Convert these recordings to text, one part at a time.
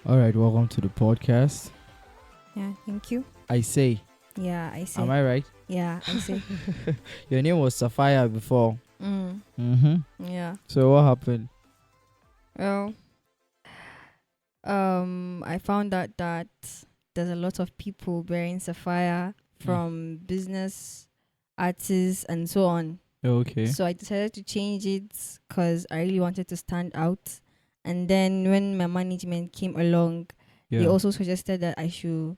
All right, welcome to the podcast. Yeah, thank you. I say, Yeah, I see. am I right? Yeah, I see. Your name was Sapphire before. Mm, yeah. So what happened? Well, I found out that there's a lot of people bearing Sapphire from business, artists, and so on. Okay. So I decided to change it because I really wanted to stand out. And then when my management came along, they Yeah. also suggested that I should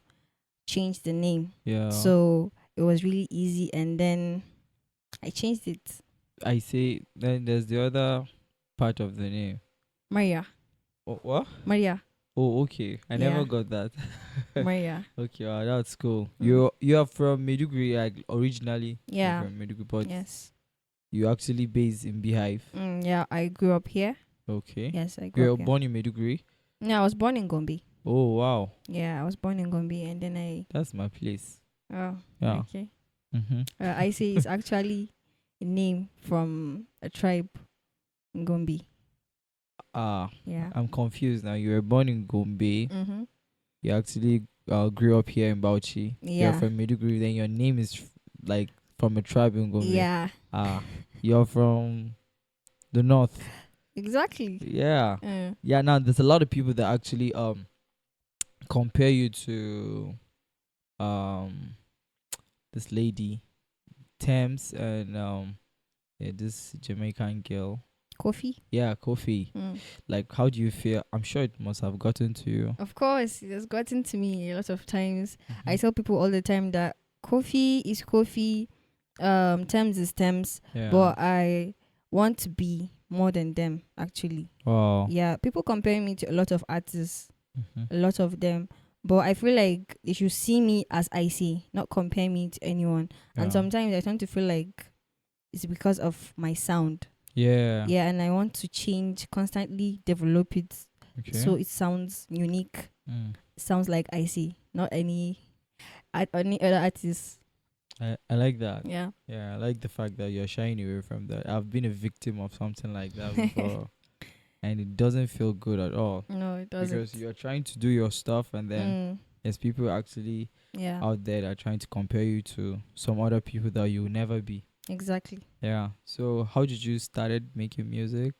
change the name. Yeah. So it was really easy, and then I changed it. I say, then there's the other part of the name. Maria. What? Maria. Oh, okay. I Yeah. never got that. Maria. Okay, that's cool. Mm. You are from Maiduguri, like originally. You're Yeah. from Maiduguri, but Yes. you actually based in Beehive. Yeah, I grew up here. Okay. Yes, I grew You're up here. born in Maiduguri. No, I was born in Gombe. Oh wow, Yeah, I was born in Gombe, and then I. that's my place. Oh. Yeah. Okay. Mm-hmm. I say it's actually a name from a tribe in Gombe. Yeah. I'm confused now. You were born in Gombe. Mm-hmm. You actually grew up here in Bauchi. You're Yeah. from Maiduguri. Then your name is like from a tribe in Gombe. Yeah. You're from the north. Exactly. Yeah. Yeah. Now there's a lot of people that actually compare you to this lady, Thames, and this Jamaican girl. Coffee. Yeah, Kofi. Like, how do you feel? I'm sure it must have gotten to you. Of course, it has gotten to me a lot of times. Mm-hmm. I tell people all the time that coffee is coffee, Thames is Thames, Yeah. but I want to be more than them, actually. Wow. Yeah, people compare me to a lot of artists, Mm-hmm. a lot of them, but I feel like they should see me as I see, not compare me to anyone. And sometimes I tend to feel like it's because of my sound. Yeah. Yeah, and I want to change, constantly develop it Okay. so it sounds unique. Sounds like I see, not any other artist. I like that. Yeah. Yeah, I like the fact that you're shying away from that. I've been a victim of something like that before, and it doesn't feel good at all. No, it doesn't. Because you're trying to do your stuff, and then there's people actually out there that are trying to compare you to some other people that you'll never be. Exactly. Yeah. So how did you started making music?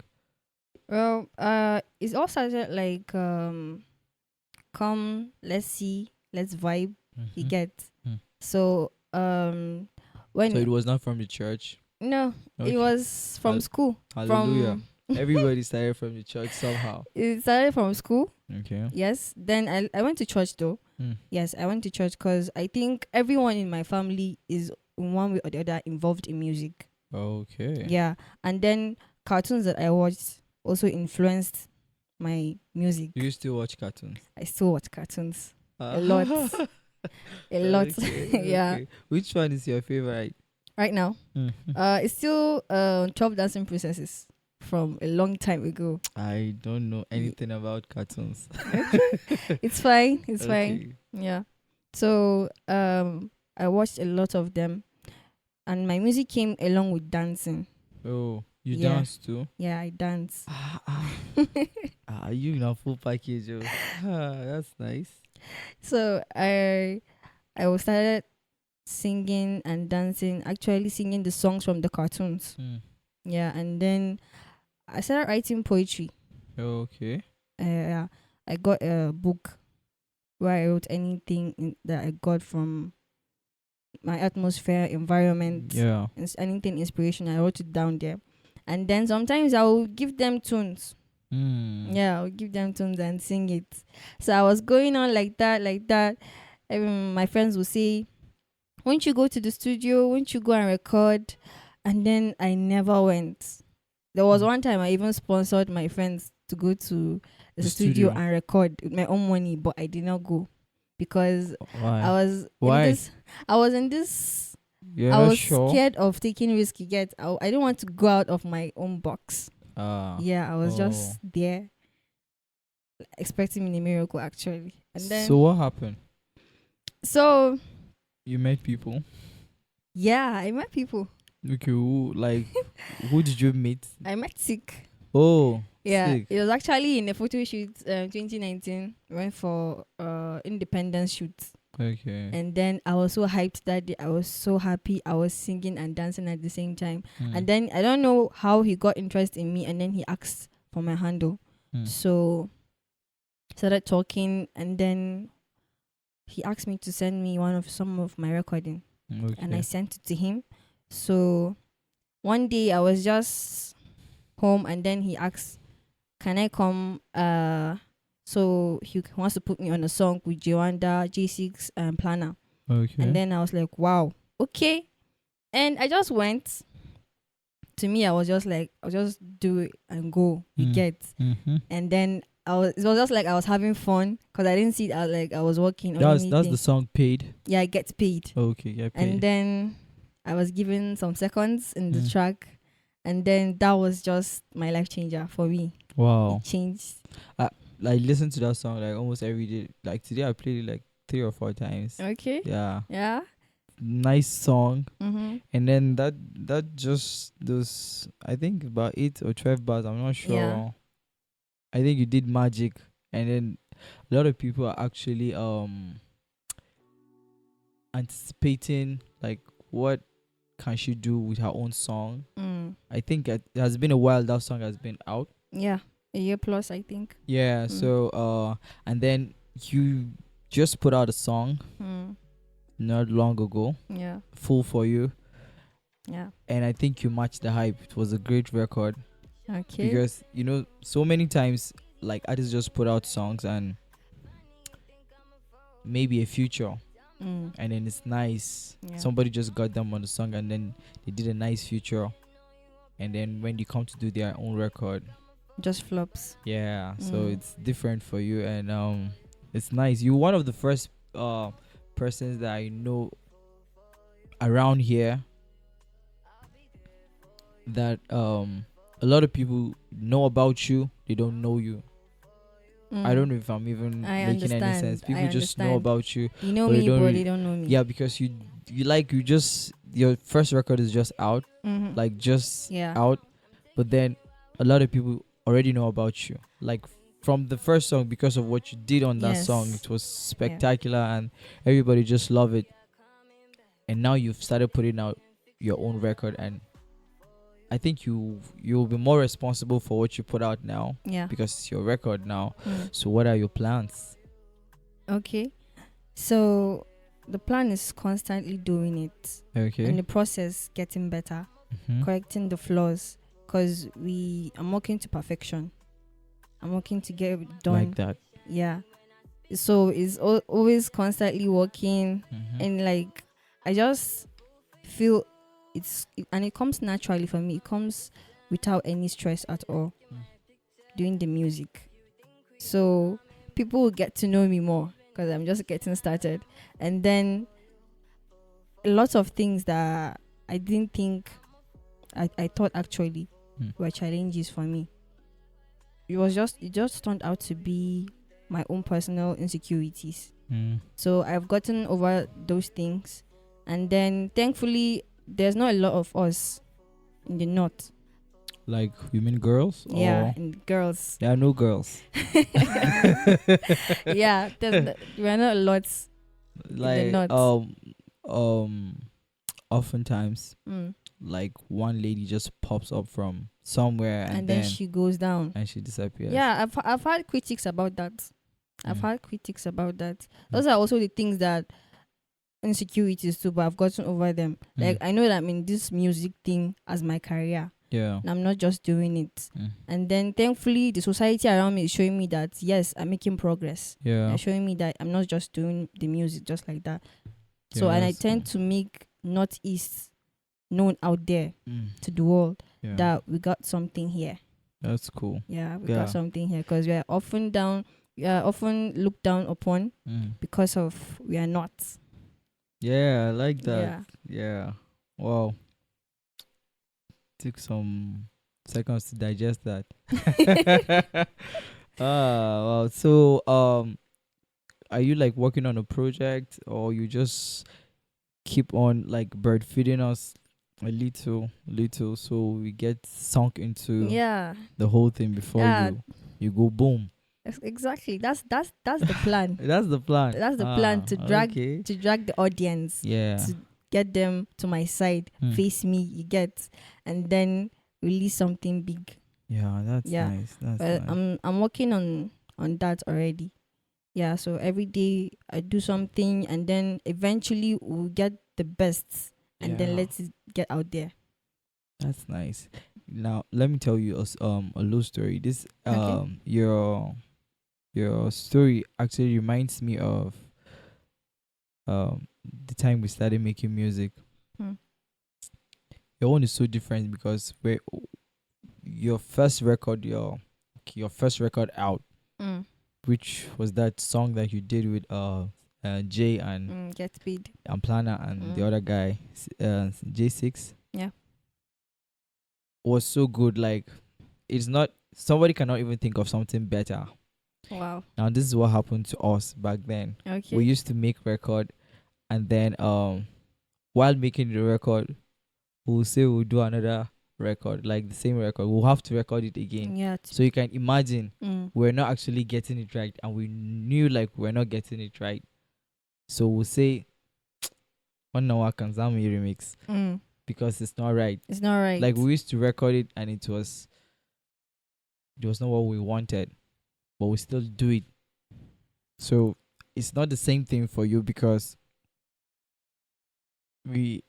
Well, it's all started like come, let's see, let's vibe. You get. So when So it was not from the church. no, Okay. it was from school. Hallelujah. Everybody started from the church somehow. It started from school. Okay. Yes. Then I went to church though. Yes, I went to church because I think everyone in my family is in one way or the other involved in music. Okay. Yeah. And then cartoons that I watched also influenced my music. Do you still watch cartoons? I still watch cartoons. A lot. A lot. Okay, Yeah. okay. Which one is your favorite? Right now. It's still 12 Dancing Princesses from a long time ago. I don't know anything about cartoons. It's fine. It's fine. Okay. Yeah. So I watched a lot of them, and my music came along with dancing. Oh, you Yeah. dance too? Yeah, I dance. You in a full package? Oh. That's nice. So I started singing and dancing, actually singing the songs from the cartoons. Yeah, and then I started writing poetry. Okay. Yeah, I got a book where I wrote anything that I got from my atmosphere, environment, Yeah. anything inspiration. I wrote it down there, and then sometimes I will give them tunes. Yeah, I'll give them tunes and sing it. So I was going on like that. My friends would say, "Won't you go to the studio? Won't you go and record?" And then I never went. There was one time I even sponsored my friends to go to the studio and record with my own money, but I did not go because Why? I was Why? in this. You're I not was sure? scared of taking risk. I didn't want to go out of my own box. Yeah, I was just there expecting a miracle actually. And then So what happened? so You met people? yeah, I met people. Okay, who did you meet? I met Sick. Oh, Yeah, sick. it was actually in a photo shoot, 2019. Went for independence shoot. Okay. And then I was so hyped that day. I was so happy. I was singing and dancing at the same time. And then I don't know how he got interest in me. And then he asked for my handle. So started talking, and then he asked me to send me some of my recording. Okay. And I sent it to him. So one day I was just home, and then he asked, can I come? So he wants to put me on a song with Jawanda, J6, and Planner. Okay. And then I was like, wow, okay. And I just went. To me, I was just like, I'll just do it and go. You get. And then it was just like I was having fun, because I didn't see it like I was working. That's the song paid. Yeah, I get paid. Okay, yeah, paid. And then I was given some seconds in the track, and then that was just my life changer for me. Wow. It changed. I listen to that song like almost every day. Like today, I played it like 3 or 4 times. Okay. Yeah. Yeah. Nice song. And then that just those, I think about 8 or 12 bars. I'm not sure. Yeah. I think you did magic, and then a lot of people are actually anticipating like what can she do with her own song. I think it has been a while that song has been out. Yeah, a year plus, I think. Yeah. So and then you just put out a song not long ago. Yeah. Full for You. Yeah. And I think you matched the hype. It was a great record. Okay. Because so many times like artists just put out songs and maybe a feature, and then it's nice. Yeah. Somebody just got them on the song, and then they did a nice feature, and then when you come to do their own record, just flops. Yeah. So it's different for you, and it's nice. You're one of the first persons that I know around here that a lot of people know about you. They don't know you. I don't know if I'm even making any sense. People just know about you. You know me, but they don't know me. Yeah, because your first record is just out, like just out, but then a lot of people already know about you, like from the first song, because of what you did on that song. It was spectacular, and everybody just love it. And now you've started putting out your own record, and I think you'll be more responsible for what you put out now. Yeah. Because it's your record now. So what are your plans? Okay. So the plan is constantly doing it. Okay. In the process, getting better, correcting the flaws, because I'm working to perfection. I'm working to get it done. Like that. Yeah. So it's always constantly working, and like I just feel and it comes naturally for me. It comes without any stress at all. Doing the music, so people will get to know me more because I'm just getting started. And then a lot of things that I didn't think I thought actually were challenges for me. It just turned out to be my own personal insecurities. So I've gotten over those things, and then thankfully there's not a lot of us in the north. Like women, girls? Yeah, and girls. There are no girls. Yeah, we're not a lot. Like in the north. Oftentimes, like one lady just pops up from somewhere, and then she goes down and she disappears. Yeah, I've had critics about that. Those are also the things that insecurities too, but I've gotten over them. Like I know that I'm in this music thing as my career. Yeah. And I'm not just doing it. And then thankfully the society around me is showing me that yes, I'm making progress. Yeah. They're showing me that I'm not just doing the music just like that. So and I tend to make Northeast known out there to the world that we got something here. That's cool. Yeah, we got something here, because we are often looked down upon because of we are not. Yeah, I like that. Yeah. Wow. Took some seconds to digest that. Wow. So are you like working on a project, or you just keep on like bird feeding us A little, so we get sunk into Yeah. the whole thing before Yeah. you go boom. Exactly. That's the plan. That's the plan. That's the plan to drag okay. to drag the audience. Yeah. To get them to my side, face me, you get, and then release something big. Yeah, that's nice. That's nice. I'm working on that already. Yeah, so every day I do something, and then eventually we'll get the best, and then let's get out there. That's nice. Now let me tell you a little story. This your story actually reminds me of the time we started making music. Your one is so different because your first record out, which was that song that you did with Jay and Get Speed and Planner and the other guy J6. Yeah, was so good. Like, it's not, somebody cannot even think of something better. Wow. Now this is what happened to us back then. Okay. We used to make record, and then while making the record, we'll say we'll do another record, like the same record. We'll have to record it again. Yeah. So you can imagine we're not actually getting it right, and we knew like we're not getting it right. So we'll say, "One hour Kanzami remix," because it's not right. It's not right. Like, we used to record it, and it was not what we wanted, but we still do it. So it's not the same thing for you, because we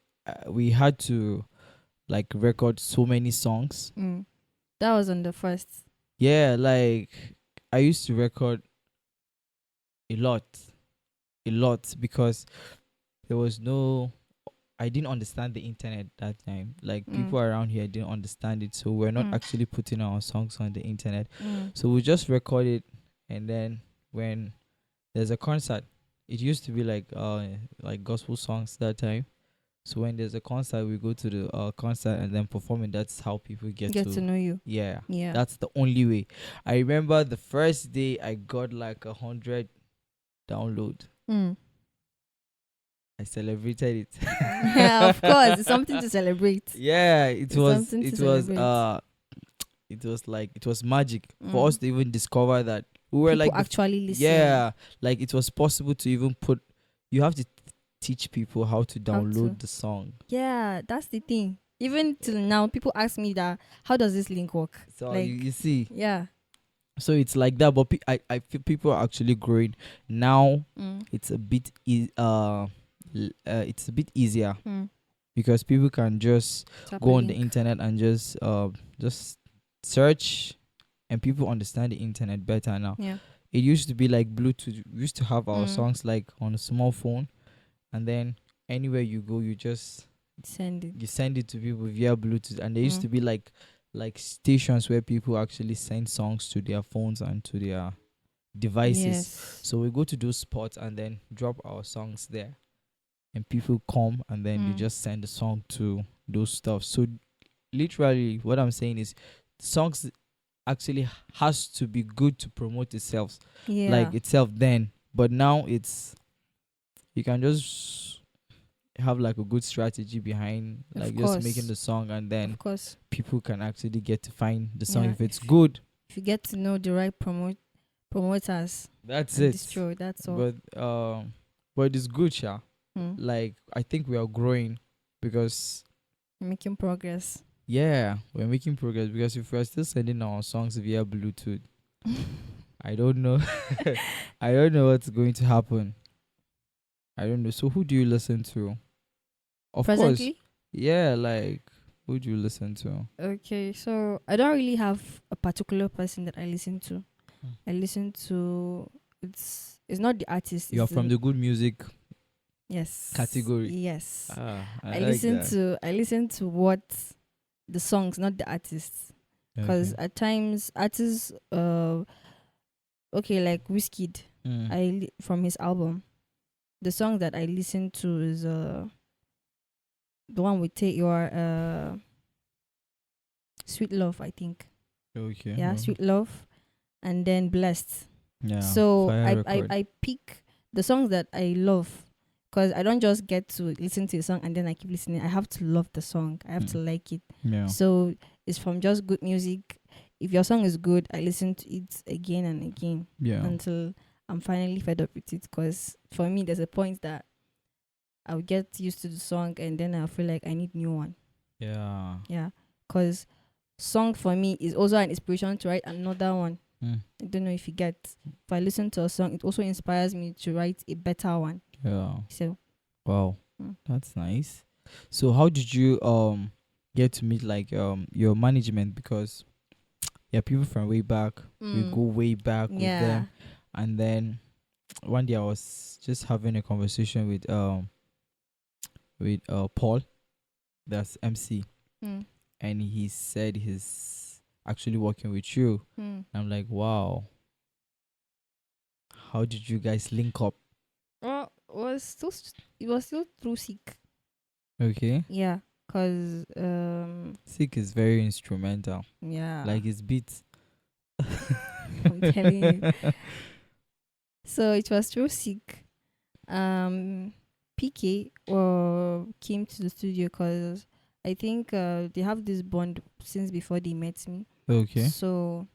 had to like record so many songs. That was on the first. Yeah, like I used to record a lot because there was I didn't understand the internet that time. Like, people around here didn't understand it, so we're not actually putting our songs on the internet. So we just record it, and then when there's a concert, it used to be like gospel songs that time. So when there's a concert, we go to the concert and then perform it. That's how people get to know you. Yeah. That's the only way. I remember the first day I got like 100 download. I celebrated it. Yeah, of course, it's something to celebrate. Yeah, it was magic for us to even discover that we were people like actually listen. Yeah, like it was possible to even put. You have to teach people how to download the song. Yeah, that's the thing. Even till now, people ask me that, how does this link work? So like, you see. Yeah. So it's like that, but I feel people are actually growing now. It's a bit it's a bit easier because people can just go on the internet and just search, and people understand the internet better now. Yeah. It used to be like Bluetooth. We used to have our songs like on a small phone, and then anywhere you go, you just send it. You send it to people via Bluetooth, and there used to be like stations where people actually send songs to their phones and to their devices. Yes. So we go to those spots and then drop our songs there, and people come, and then you just send the song to those stuff. So literally what I'm saying is, songs actually has to be good to promote itself, like itself then. But now you can just have like a good strategy behind like just making the song, and then of course people can actually get to find the song if it's good. If you get to know the right promoters, that's it. It's true. That's all. But it's good, Sha. Like, I think we are growing because we're making progress. Yeah, we're making progress, because if we're still sending our songs via Bluetooth, I don't know. I don't know what's going to happen. I don't know. So who do you listen to? Of Presently? course. Yeah, like, who do you listen to? Okay, so I don't really have a particular person that I listen to. I listen to, it's not the artist. You're from the good music category. Yes. I listen to what the songs, not the artists. Because at times artists like Wizkid, from his album, the song that I listen to is the one with Take Your Sweet Love, I think. Okay. Yeah, Sweet Love, and then Blessed. Yeah. So I pick the songs that I love, because I don't just get to listen to a song and then I keep listening. I have to love the song. I have to like it. Yeah. So it's from just good music. If your song is good, I listen to it again and again until I'm finally fed up with it. Because for me, there's a point that I'll get used to the song and then I'll feel like I need new one. Yeah. Yeah. Because song for me is also an inspiration to write another one. I don't know if you get. If I listen to a song, it also inspires me to write a better one. Yeah. So. Wow. That's nice. So how did you get to meet like your management? Because people from way back. We go way back with them. And then one day I was just having a conversation with Paul, that's MC. And he said he's actually working with you. I'm like, wow. How did you guys link up? Well, it was still through Seek. Okay. Yeah, cause Seek is very instrumental. Yeah. Like his beats. I'm telling you. So it was through Seek. PK came to the studio because I think they have this bond since before they met me. Okay. So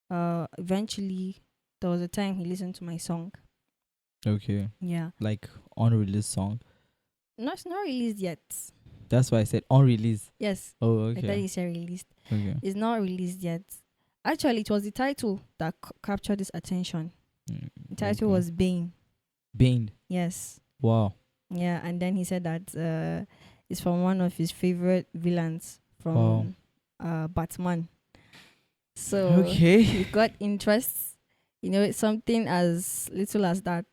eventually there was a time he listened to my song. Okay. Yeah. Like unreleased song. No, it's not released yet. That's why I said unreleased. Yes. Oh, okay. I thought you said released. Okay. It's not released yet. Actually, it was the title that captured his attention. The title was Bane. Bane. Yes. Wow. Yeah, and then he said that it's from one of his favorite villains from Batman. So he got interest. You know, something as little as that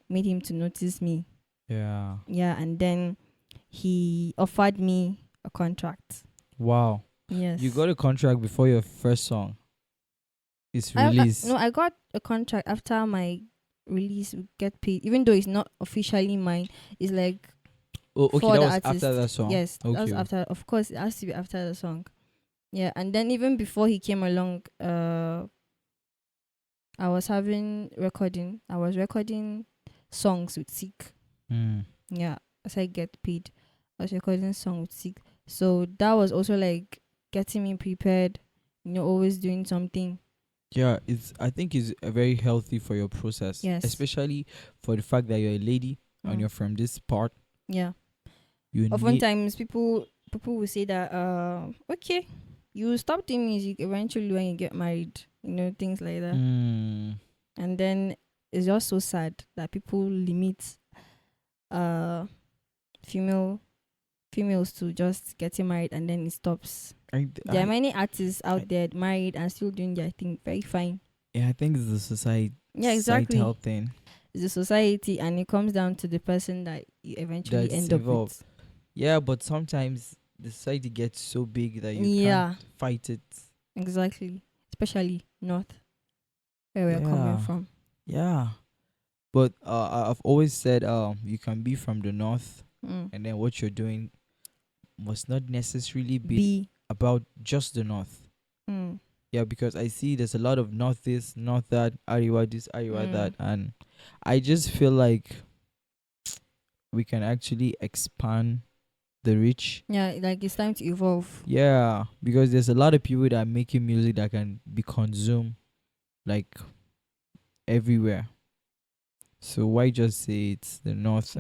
made him to notice me. Yeah. Yeah, and then he offered me a contract. Wow. Yes. You got a contract before your first song is released? I got a contract after my release. We get paid, even though it's not officially mine. It's like for that was artist. After that song. Yes, okay. That was after. Of course, it has to be after the song. Yeah, and then even before he came along, I was recording songs with Seek. Yeah, as I get paid, I was recording songs with Seek. So that was also like getting me prepared. You know, always doing something. Yeah, I think it's very healthy for your process. Yes. Especially for the fact that you're a lady and you're from this part. Yeah. Oftentimes people will say that okay, you stop doing music eventually when you get married. You know, things like that. And then it's just so sad that people limit females to just getting married and then it stops. There are many artists out there married and still doing their thing very fine. Yeah, I think it's the society. Yeah, exactly. Societal thing. It's the society, and it comes down to the person that you eventually end up with. Yeah, but sometimes the society gets so big that you can't fight it. Exactly. Especially North, where we're coming from. Yeah. But I've always said you can be from the North and then what you're doing must not necessarily be about just the North. Yeah, because I see there's a lot of North this, North that, Ariwa this, Ariwa that, and I just feel like we can actually expand the reach. Yeah, like it's time to evolve. Yeah, because there's a lot of people that are making music that can be consumed like everywhere. So why just say it's the North?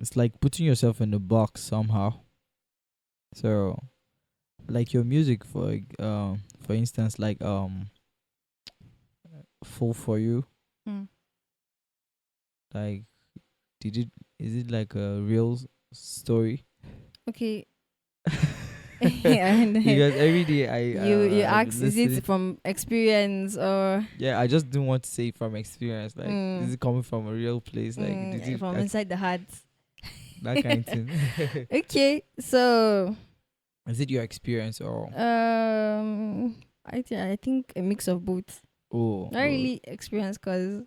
It's like putting yourself in the box somehow. So like your music for instance, like Full For You. Like is it like a real story? Okay. Yeah, because every day you ask, is it from experience or? Yeah, I just didn't want to say from experience. Like, is it coming from a real place? Like, did it from inside the heart? That kind of thing. Okay, so is it your experience or? I think a mix of both. Not really experience, cause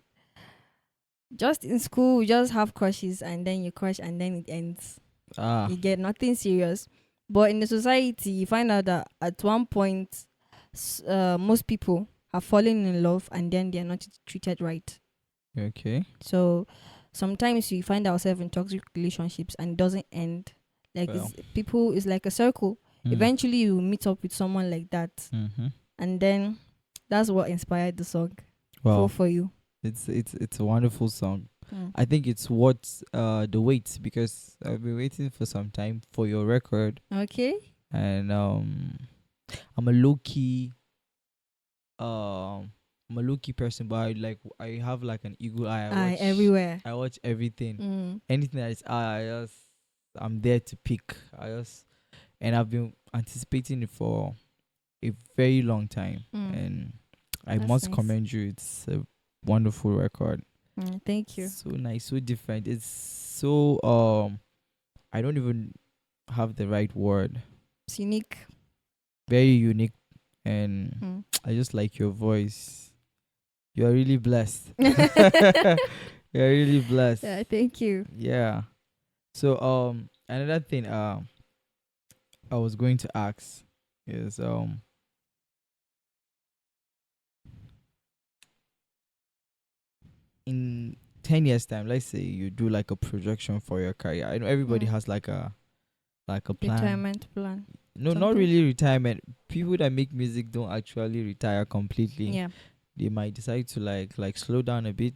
just in school we just have crushes and then you crush and then it ends. You get nothing serious. But in the society, you find out that at one point, most people have fallen in love and then they are not treated right. Okay. So sometimes we find ourselves in toxic relationships and it doesn't end. Like Well. It's like a circle. Eventually you meet up with someone like that, and then that's what inspired the song. Wow. For you. It's a wonderful song. I think it's what the wait, because I've been waiting for some time for your record. Okay. And I'm a low key person, but I have like an eagle eye. I watch everywhere. I watch everything. Anything that is I'm there to pick. And I've been anticipating it for a very long time. And I must commend you. It's a wonderful record. Thank you. So nice, so different. It's so I don't even have the right word. It's unique. Very unique. And I just like your voice. You are really blessed. You're really blessed. Yeah, thank you. Yeah. So another thing I was going to ask is in 10 years time, let's say you do like a projection for your career. I know everybody has like a plan. Retirement plan. No, something? Not really retirement. People that make music don't actually retire completely. Yeah. They might decide to like slow down a bit.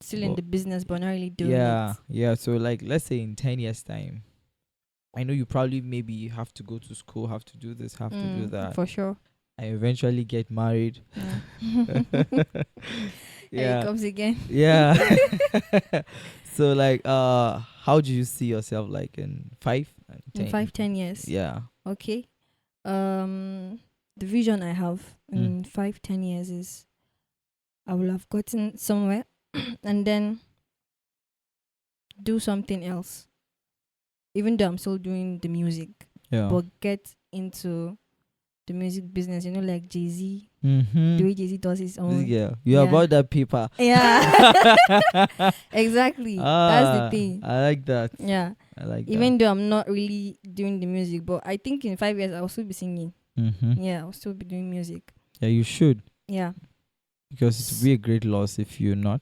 Still in the business, but not really doing it. Yeah. So like, let's say in 10 years time, I know you probably maybe have to go to school, have to do this, have to do that. For sure. I eventually get married. Yeah. It comes again. Yeah. So like, how do you see yourself like in 5 and 10? In 5-10 years. Yeah. Okay. The vision I have in 5-10 years is I will have gotten somewhere and then do something else. Even though I'm still doing the music. Yeah. But get into the music business, like Jay-Z. The way Jay-Z does his own. You're about that paper. Yeah. Exactly. That's the thing. I like that. Yeah. I like Even though I'm not really doing the music, but I think in 5 years I'll still be singing. Yeah, I'll still be doing music. Yeah, you should. Yeah. Because it would be a great loss if you're not.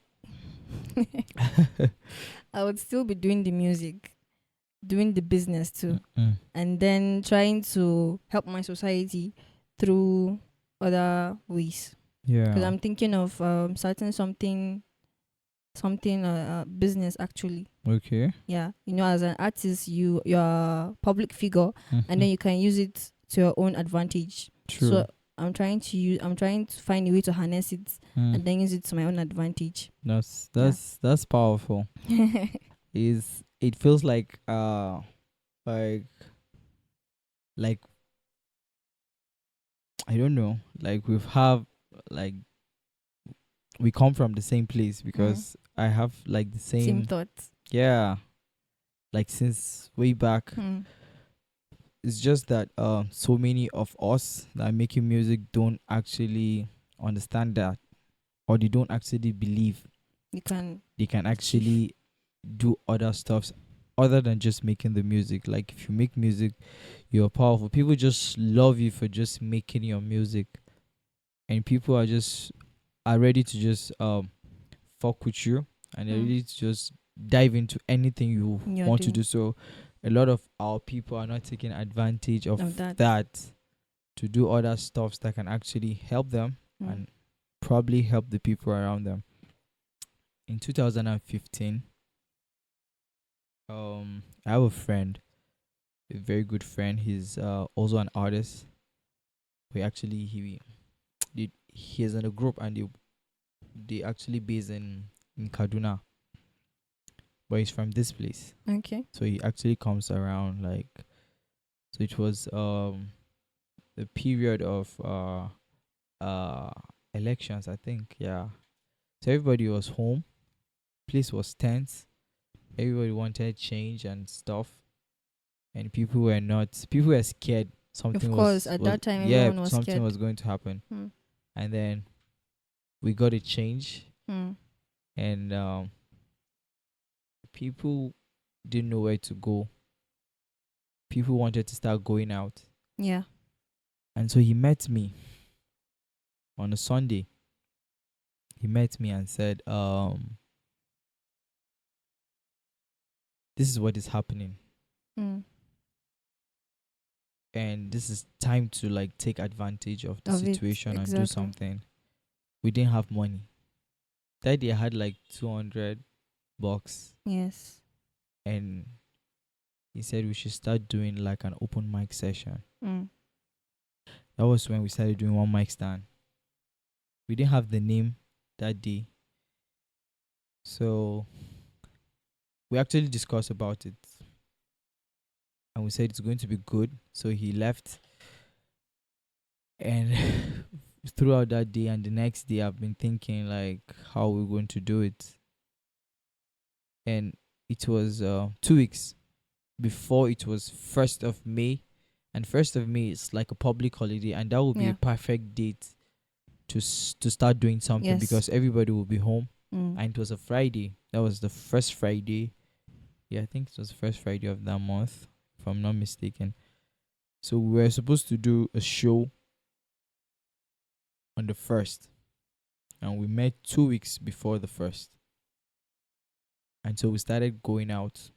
I would still be doing the music, doing the business too, and then trying to help my society through other ways. Yeah. Because I'm thinking of starting something business actually. Okay. Yeah. As an artist, you're a public figure, and then you can use it to your own advantage. True. So I'm trying to find a way to harness it and then use it to my own advantage. That's powerful. It feels like I don't know, like we come from the same place, because I have like the same thoughts. Yeah. Like since way back. It's just that so many of us that are making music don't actually understand that, or they don't actually believe they can actually do other stuff other than just making the music. Like if you make music, you're powerful. People just love you for just making your music, and people are ready to just fuck with you, and they're ready to just dive into anything you want to do. So a lot of our people are not taking advantage of that to do other stuffs that can actually help them and probably help the people around them. In 2015, I have a friend, a very good friend. He's also an artist. He is in a group, and they actually based in Kaduna. But he's from this place. Okay. So he actually comes around so it was the period of elections, I think. Yeah. So everybody was home. Place was tense. Everybody wanted change and stuff. And people were scared. Something of course, at that time everyone was something scared. was going to happen. And then we got a change. And people didn't know where to go. People wanted to start going out. Yeah. And so he met me on a Sunday. He met me and said, this is what is happening. And this is time to like take advantage of the situation and do something. We didn't have money. That day I had like $200. Yes. And he said we should start doing like an open mic session. That was when we started doing one mic stand. We didn't have the name that day. So we actually discussed about it. And we said it's going to be good. So he left. And throughout that day and the next day, I've been thinking like how we're going to do it. And it was 2 weeks before it was 1st of May. And 1st of May is like a public holiday. And that will be a perfect date to start doing something because everybody will be home. And it was a Friday. That was the first Friday. Yeah, I think it was the first Friday of that month, if I'm not mistaken. So we were supposed to do a show on the 1st. And we met 2 weeks before the 1st. And so we started going out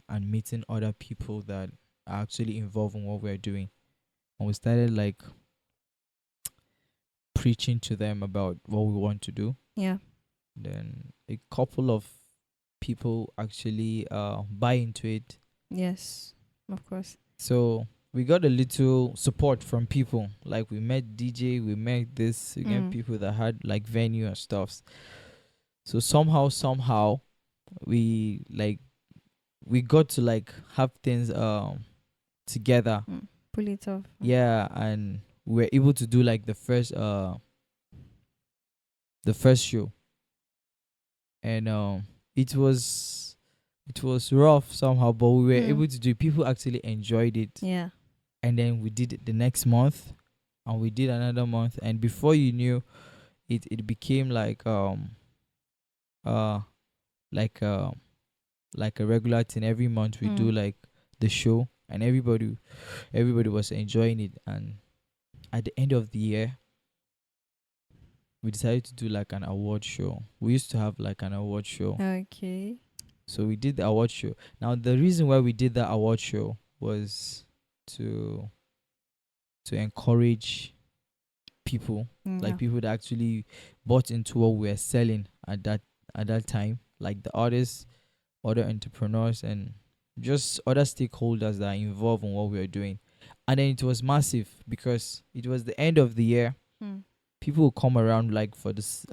and meeting other people that are actually involved in what we're doing. And we started like preaching to them about what we want to do. Yeah. Then a couple of people actually buy into it. Yes, of course. So we got a little support from people. Like we met DJ, we met this, we met people that had like venue and stuff. So somehow we got to like have things together. Pull it off. Yeah, and we were able to do like the first show. And it was rough somehow, but we were able to do it. People actually enjoyed it. Yeah. And then we did it the next month, and we did another month, and before you knew it became like a regular thing. Every month we do like the show, and everybody was enjoying it. And at the end of the year, we decided to do like an award show. We used to have like an award show. Okay. So we did the award show. Now the reason why we did the award show was to encourage people, like people that actually bought into what we were selling at that time, like the artists, other entrepreneurs, and just other stakeholders that are involved in what we were doing. And then it was massive because it was the end of the year. People will come around like for this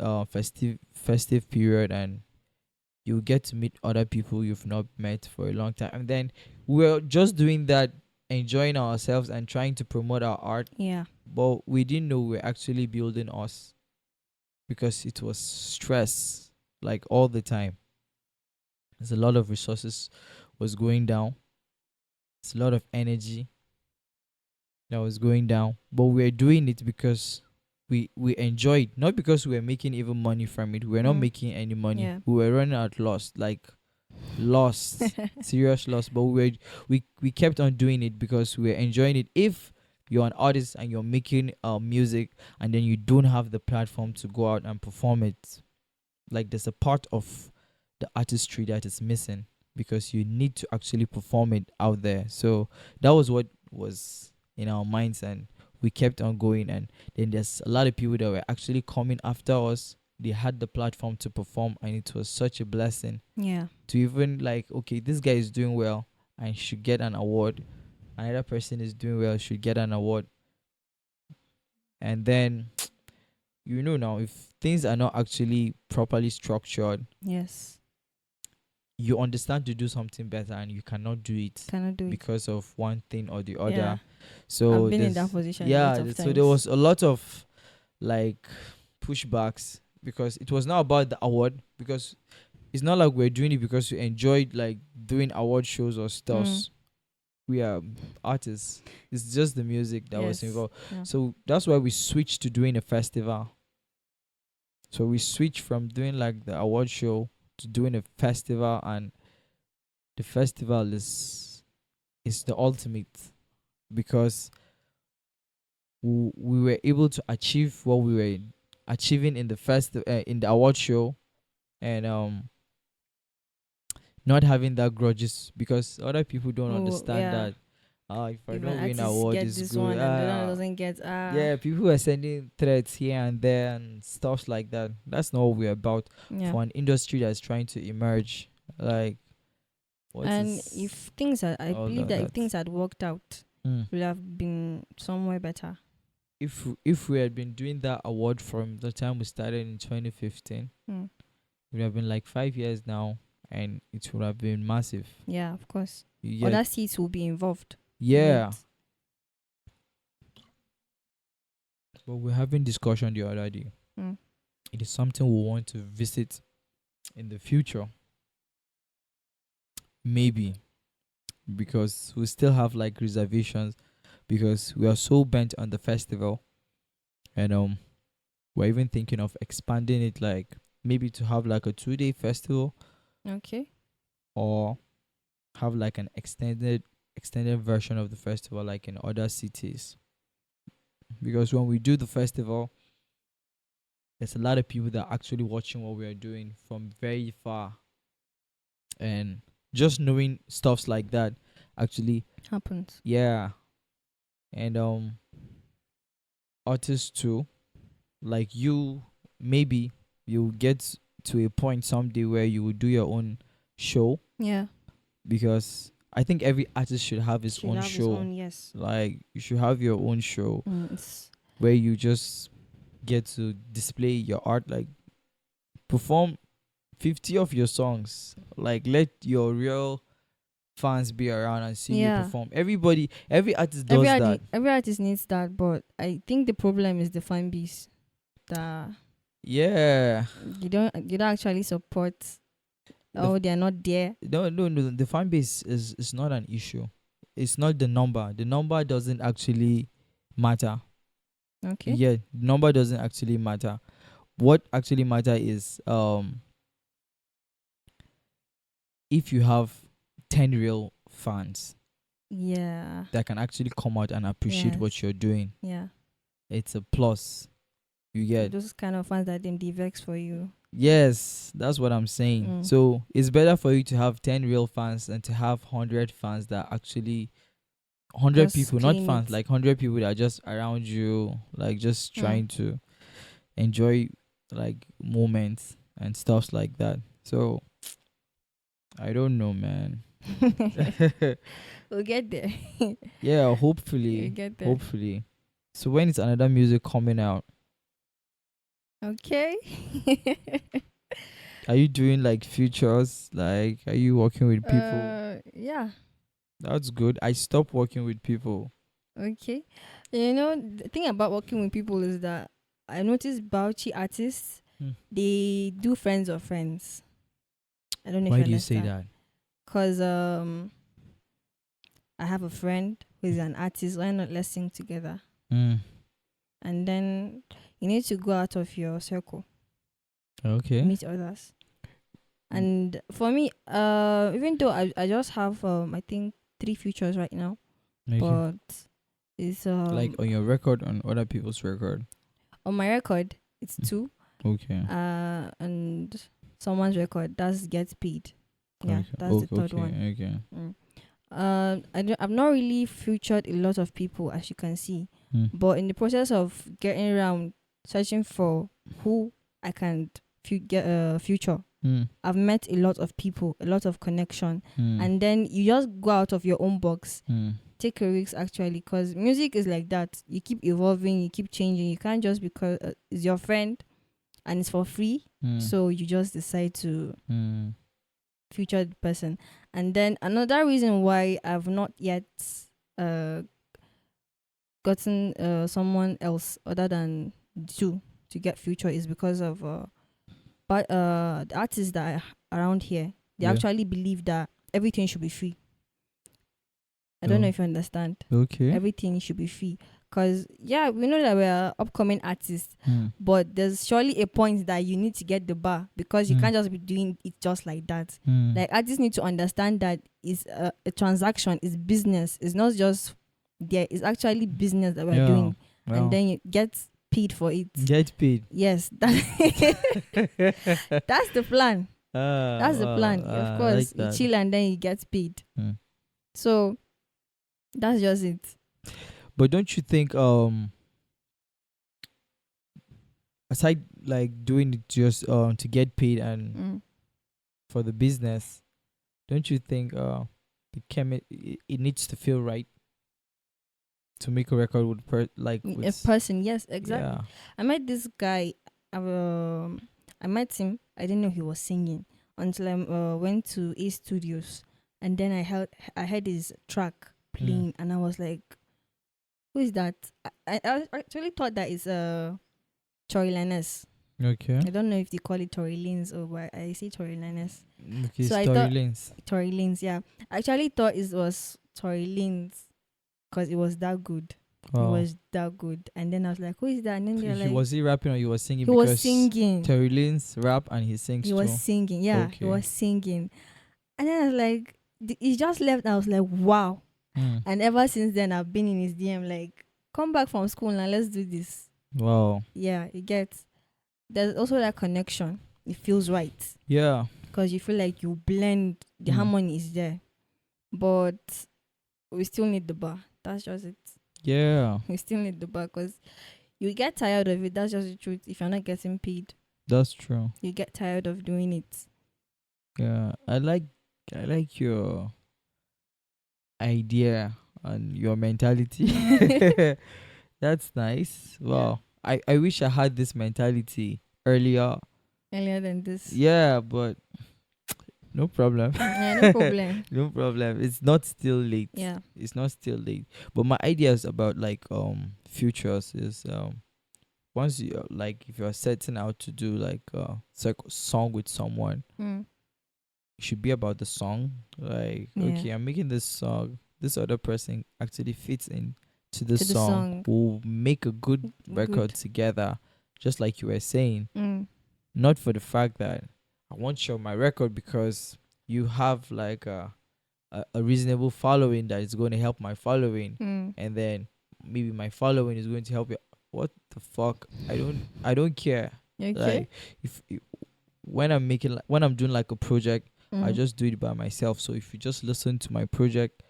festive period, and you get to meet other people you've not met for a long time. And then we're just doing that, enjoying ourselves and trying to promote our art. Yeah. But we didn't know we're actually building us, because it was stress like all the time. There's a lot of resources was going down. It's a lot of energy that was going down. But we're doing it because we enjoyed, not because we were making even money from it. We're not making any money. Yeah. We were running at loss, serious loss. But we kept on doing it because we were enjoying it. If you're an artist and you're making music and then you don't have the platform to go out and perform it, like there's a part of the artistry that is missing, because you need to actually perform it out there. So that was what was in our minds, and we kept on going. And then there's a lot of people that were actually coming after us. They had the platform to perform, and it was such a blessing. Yeah. To even like, okay, this guy is doing well and should get an award. Another person is doing well, should get an award. And then, now, if things are not actually properly structured, yes, you understand to do something better and you cannot do it because of one thing or the other. Yeah. So I've been in that position. Yeah, so there was a lot of like pushbacks, because it was not about the award, because it's not like we're doing it because we enjoyed like doing award shows or stuff. We are artists. It's just the music that was involved. Yeah. So that's why we switched to doing a festival. So we switched from doing like the award show to doing a festival, and the festival is the ultimate, because we were able to achieve what we were achieving in the in the award show, and not having that grudges, because other people don't understand that. If I don't win award, is good. One and the other doesn't get. Yeah, people are sending threats here and there and stuff like that. That's not what we're about. For an industry that's trying to emerge, like. And if things had, I believe that if things had worked out, we'd have been somewhere better. If we had been doing that award from the time we started in 2015, it would have been like 5 years now, and it would have been massive. Yeah, of course. Other seats will be involved. Yeah. But we're having discussion the other day. It is something we want to visit in the future. Maybe. Because we still have like reservations, because we are so bent on the festival. And we're even thinking of expanding it, like maybe to have like a 2-day festival. Okay. Or have like an extended version of the festival, like in other cities. Because when we do the festival, there's a lot of people that are actually watching what we are doing from very far. And just knowing stuffs like that actually happens. Yeah. And artists too, like you, maybe you get to a point someday where you will do your own show. Yeah. Because I think every artist should have his own show. Yes. Like you should have your own show where you just get to display your art, like perform 50 of your songs, like let your real fans be around and see you perform. Every artist does that. Every artist needs that, but I think the problem is the fan base. You don't actually support. They're not there. No. The fan base is not an issue. It's not the number. The number doesn't actually matter. Okay. Yeah, the number doesn't actually matter. What actually matters is if you have 10 real fans. Yeah. That can actually come out and appreciate what you're doing. Yeah. It's a plus. You get those kind of fans that them vex for you. Yes, that's what I'm saying. So it's better for you to have 10 real fans than to have 100 fans that actually 100 just people, not fans, like 100 people that are just around you, like just trying to enjoy like moments and stuff like that. So I don't know, man. We'll get there. Yeah, hopefully. We'll get there. Hopefully. So when is another music coming out? Okay. Are you doing like features? Like, are you working with people? Yeah. That's good. I stopped working with people. Okay. You know, the thing about working with people is that I noticed Bauchi artists, they do friends of friends. I don't know Why if do you say that? Because I have a friend who is an artist. Why not let's sing together? And then you need to go out of your circle. Okay. Meet others. And for me, even though I just have I think 3 features right now, but it's like on your record, on other people's record. On my record, it's 2. Okay. And someone's record that gets paid. Yeah, that's the third one. Okay. I've not really featured a lot of people, as you can see, but in the process of getting around searching for who I can future, I've met a lot of people, a lot of connection, and then you just go out of your own box, take a risk actually, because music is like that. You keep evolving, you keep changing. You can't just because it's your friend and it's for free, so you just decide to feature the person. And then another reason why I've not yet gotten someone else other than to get future is because of the artists that are around here, they actually believe that everything should be free. I don't know if you understand. Okay. Everything should be free. Because, we know that we're upcoming artists, but there's surely a point that you need to get the bar, because you can't just be doing it just like that. Like, artists need to understand that it's a transaction, it's business. It's not just there, it's actually business that we're doing. And then you get paid for it. Get paid. Yes. That's the plan. That's the plan. Of course, like you chill and then you get paid. So that's just it. But don't you think aside like doing it just to get paid and for the business, don't you think it needs to feel right to make a record with a person? Yes, exactly. Yeah. I met this guy. I met him. I didn't know he was singing until I went to A Studios, and then I heard his track playing, and I was like, "Who is that?" I actually thought that is Tory Lanez. Okay. I don't know if they call it Tory Lanez or what. I say Tory Lanez. Okay, so I thought Tory Lanez. Yeah, I actually thought it was Tory Lanez because it was that good. Wow. It was that good. And then I was like, who is that? And then they're like, was he rapping or he was singing? He was singing. Tory Lanez rap and he sings. He was singing. Yeah, okay. He was singing. And then I was like, he just left. And I was like, wow. And ever since then, I've been in his DM like, come back from school and let's do this. Wow. Yeah, it gets. There's also that connection. It feels right. Yeah. Because you feel like you blend. The harmony is there. But we still need the bar. That's just it. Yeah. We still need the bar because you get tired of it. That's just the truth. If you're not getting paid. That's true. You get tired of doing it. Yeah. I like your idea and your mentality. That's nice. Wow. Yeah. I wish I had this mentality earlier than this. Yeah, but no problem. Yeah, no problem. No problem. It's not still late. Yeah. It's not still late. But my ideas about like futures is once you like if you're setting out to do like a song with someone, it should be about the song. Like, okay, I'm making this song. This other person actually fits in to the song. We'll make a good record together, just like you were saying. Not for the fact that I want you on my record because you have like a reasonable following that is going to help my following, and then maybe my following is going to help you. What the fuck? I don't care. Okay. Like if when I'm doing like a project, I just do it by myself. So if you just listen to my project,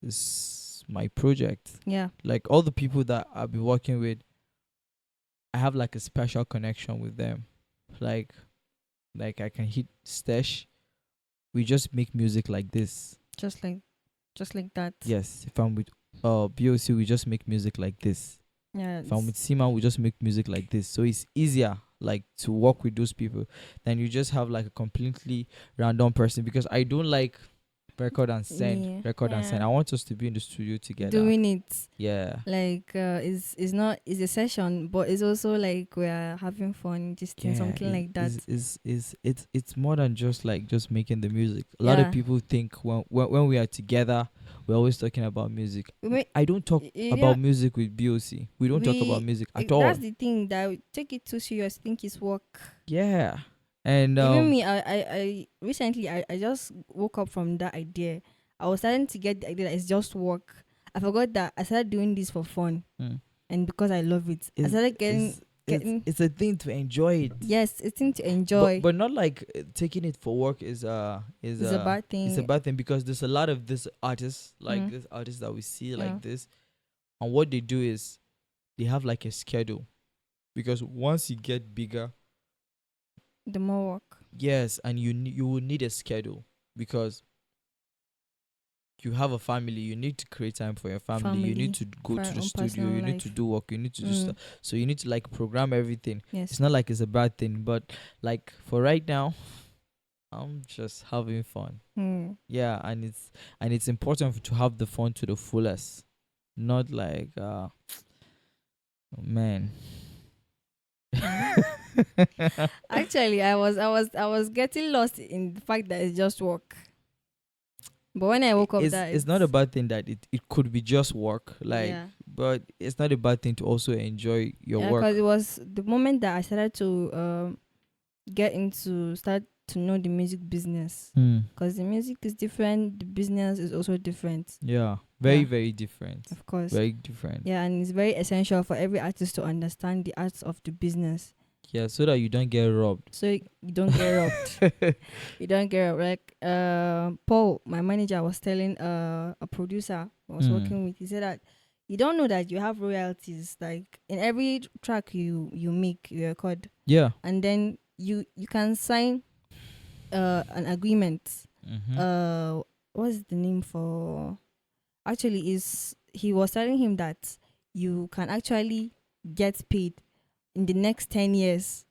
it's my project. Yeah. Like all the people that I'll be working with, I have like a special connection with them. Like I can hit Stash. We just make music like this. Just like that. Yes. If I'm with BOC, we just make music like this. Yeah. If I'm with Sima, we just make music like this. So it's easier like to work with those people than you just have like a completely random person, because I don't like record and send. I want us to be in the studio together doing it. Yeah, like it's a session, but it's also like we're having fun, just something like that. It's more than just making the music. A lot of people think when we are together we're always talking about music. I don't talk about music with BOC. We don't talk about music at all. That's the thing, that we take it too serious, think it's work. Yeah. And even me, I recently I just woke up from that idea. I was starting to get the idea that it's just work. I forgot that I started doing this for fun, and because I love it, I started getting. It's a thing to enjoy it. Yes, it's a thing to enjoy. But not like taking it for work is a bad thing. It's a bad thing because there's a lot of this artists this artists that we see like this, and what they do is they have like a schedule, because once you get bigger, the more work. Yes, and you will need a schedule because you have a family. You need to create time for your family. You need to go to the studio. You need to do work. You need to do stuff. So you need to like program everything. Yes. It's not like it's a bad thing, but like for right now, I'm just having fun. Yeah, and it's important to have the fun to the fullest. Not like man. Actually, I was getting lost in the fact that it's just work. But when I woke up, it's not a bad thing that it could be just work, but it's not a bad thing to also enjoy your work. Because it was the moment that I started to start to know the music business. Because the music is different, the business is also different. Yeah, very different. Of course, very different. Yeah, and it's very essential for every artist to understand the arts of the business. Yeah, so that you don't get robbed. So you don't get robbed. You don't get robbed. Like Paul, my manager, was telling a producer I was working with. He said that you don't know that you have royalties. Like in every track you make, you record. Yeah. And then you can sign an agreement. What's the name for? Actually, is he was telling him that you can actually get paid in the next 10 years.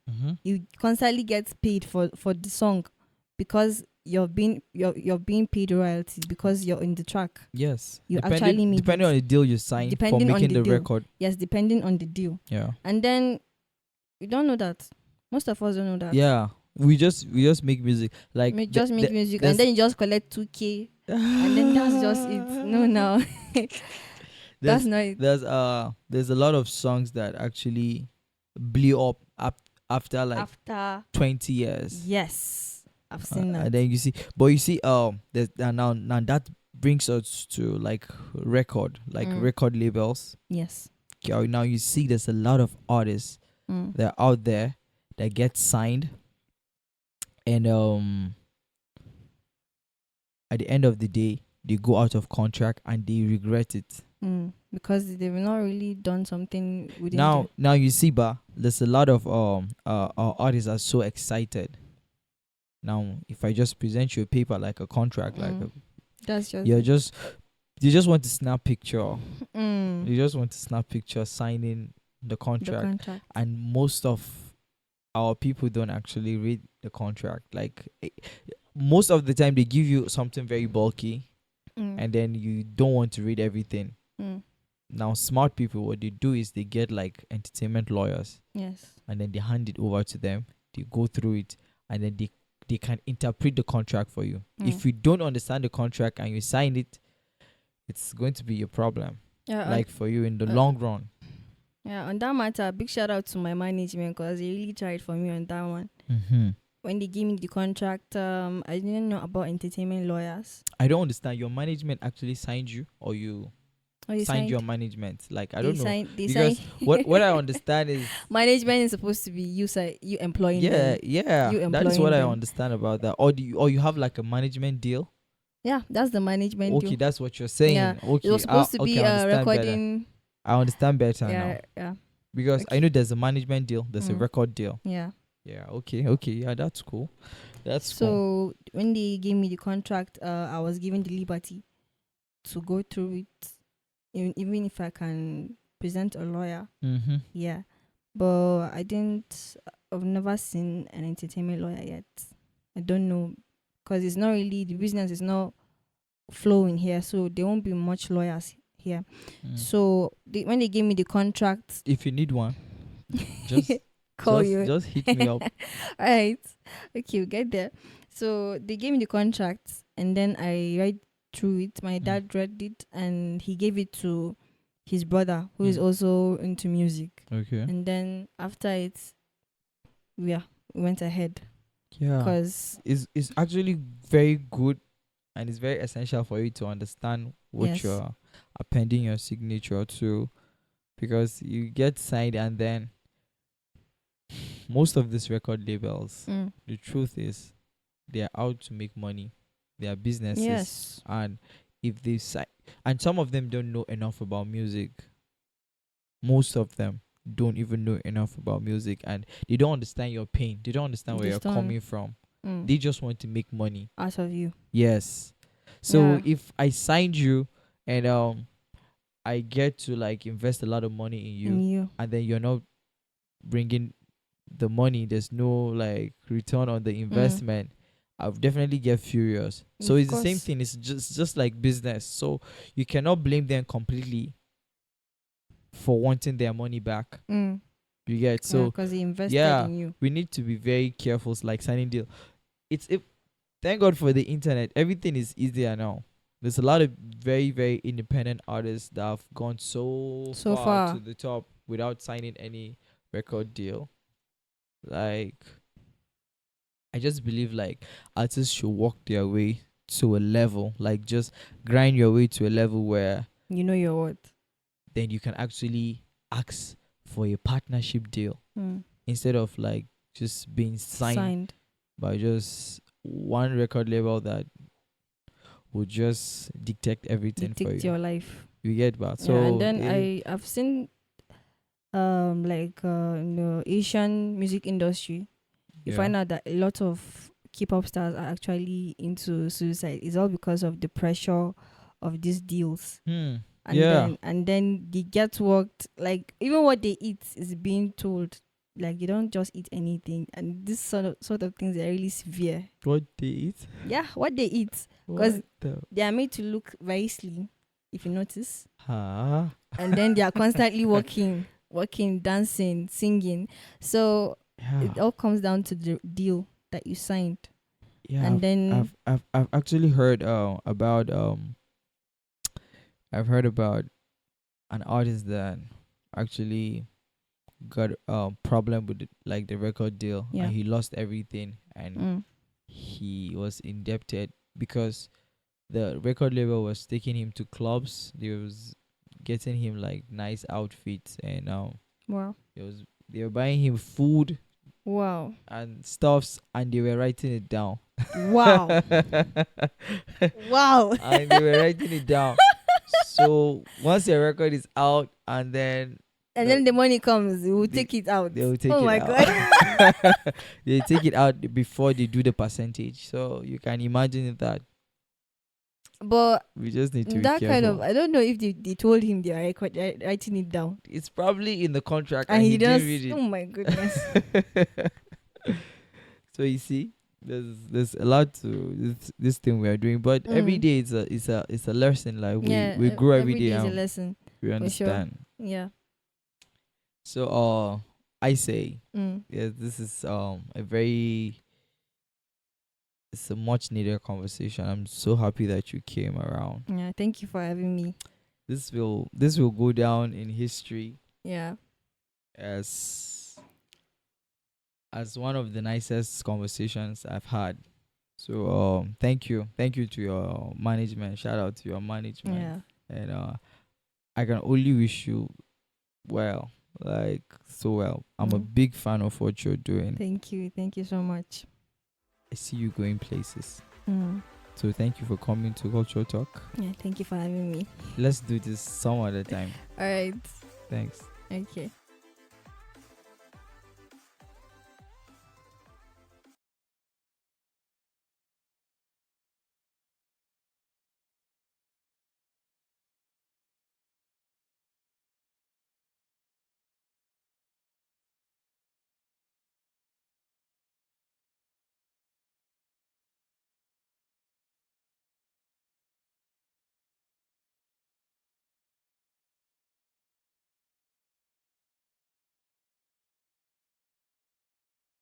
You constantly get paid for the song because you're being paid royalties because you're in the track. Yes. You actually made depending on the deal you sign for making the record. Yes, depending on the deal. Yeah. And then you don't know that. Most of us don't know that. Yeah. We just make music. Like we just make music and then you just collect 2K and then that's just it. No. That's not it. There's a lot of songs that actually blew up after 20 years. Yes. I've seen that. And then you see there's now that brings us to like record labels. Yes. Okay, now you see there's a lot of artists that are out there that get signed, and at the end of the day they go out of contract and they regret it. Because they've not really done something within now you see, there's a lot of artists are so excited. Now if I just present you a paper like a contract, that's just you just want to snap picture. You just want to snap picture signing the contract. And most of our people don't actually read the contract. Like most of the time they give you something very bulky and then you don't want to read everything. Now smart people, what they do is they get like entertainment lawyers. Yes. And then they hand it over to them. They go through it and then they can interpret the contract for you. If you don't understand the contract and you sign it, it's going to be a problem. Yeah, like for you in the long run. Yeah, on that matter, big shout out to my management because they really tried for me on that one. When they gave me the contract, I didn't know about entertainment lawyers. I don't understand. Your management actually signed you, or you signed your management? Like I don't know. Because what I understand is management is supposed to be you employing them. Yeah. That is what I understand about that. Or you have like a management deal? Yeah, that's the management deal. Okay, that's what you're saying. Yeah. Okay, it was supposed to be a recording. Better. I understand better now. Yeah. Because I know there's a management deal, there's a record deal. Yeah. Yeah, okay. Yeah, that's cool. So when they gave me the contract, I was given the liberty to go through it, even if I can present a lawyer. Yeah. But I've never seen an entertainment lawyer yet. I don't know. Because it's not really, the business is not flowing here, so there won't be much lawyers here. So when they gave me the contract, if you need one, just just hit me up. Alright, okay, we'll get there. So they gave me the contract, and then I read through it. My dad read it, and he gave it to his brother, who is also into music. Okay. And then after it, we went ahead. Yeah, because it's actually very good, and it's very essential for you to understand what you're appending your signature to, because you get signed and then most of these record labels, the truth is they're out to make money. They are businesses. Yes. And if they and some of them don't know enough about music. Most of them don't even know enough about music, and they don't understand your pain. They don't understand where you're coming from. They just want to make money out of you. Yes. So if I signed you and I get to like invest a lot of money in you, and then you're not bringing the money, there's no like return on the investment, I'll definitely get furious. So it's the same thing. It's just like business. So you cannot blame them completely for wanting their money back. You get so because he invested in you. We need to be very careful. It's like signing deal. Thank God for the internet. Everything is easier now. There's a lot of very, very independent artists that have gone so far to the top without signing any record deal. Like, I just believe like artists should walk their way to a level, like just grind your way to a level where you know your worth. Then you can actually ask for a partnership deal. instead of like just being signed by just one record label that would just dictate everything for you. Your life. You get that? So and then I've seen like in the Asian music industry, you find out that a lot of K-pop stars are actually into suicide. It's all because of the pressure of these deals. And then they get worked, like even what they eat is being told, like you don't just eat anything, and this sort of things are really severe. What they eat? Yeah, what they eat, because they are made to look very slim, if you notice. And then they are constantly working, dancing, singing. So it all comes down to the deal that you signed. Yeah, and then I've actually heard about I've heard about an artist that actually got a problem with the record deal, and he lost everything, and he was indebted because the record label was taking him to clubs. They was getting him like nice outfits, and they were buying him food and stuffs, and they were writing it down. Wow. And they were writing it down. So once your record is out, and then the money comes, they will take it out. They will take it out. Oh my God. They take it out before they do the percentage. So you can imagine that. But we just need to be that careful. kind of, I don't know if they told him they are writing it down. It's probably in the contract, and he didn't read it. Oh my goodness. So you see, there's a lot to this thing we are doing, but every day it's a lesson. Like we grow every day. It's a lesson. We understand. Sure. Yeah. So I say this is it's a much needed conversation. I'm so happy that you came around. Yeah, thank you for having me. This will go down in history. Yeah. As one of the nicest conversations I've had. So thank you to your management. Shout out to your management. Yeah. And I can only wish you well, like so well. I'm a big fan of what you're doing. Thank you so much. I see you going places. So thank you for coming to Culture Talk. Yeah, thank you for having me. Let's do this some other time. All right. Thanks. Okay.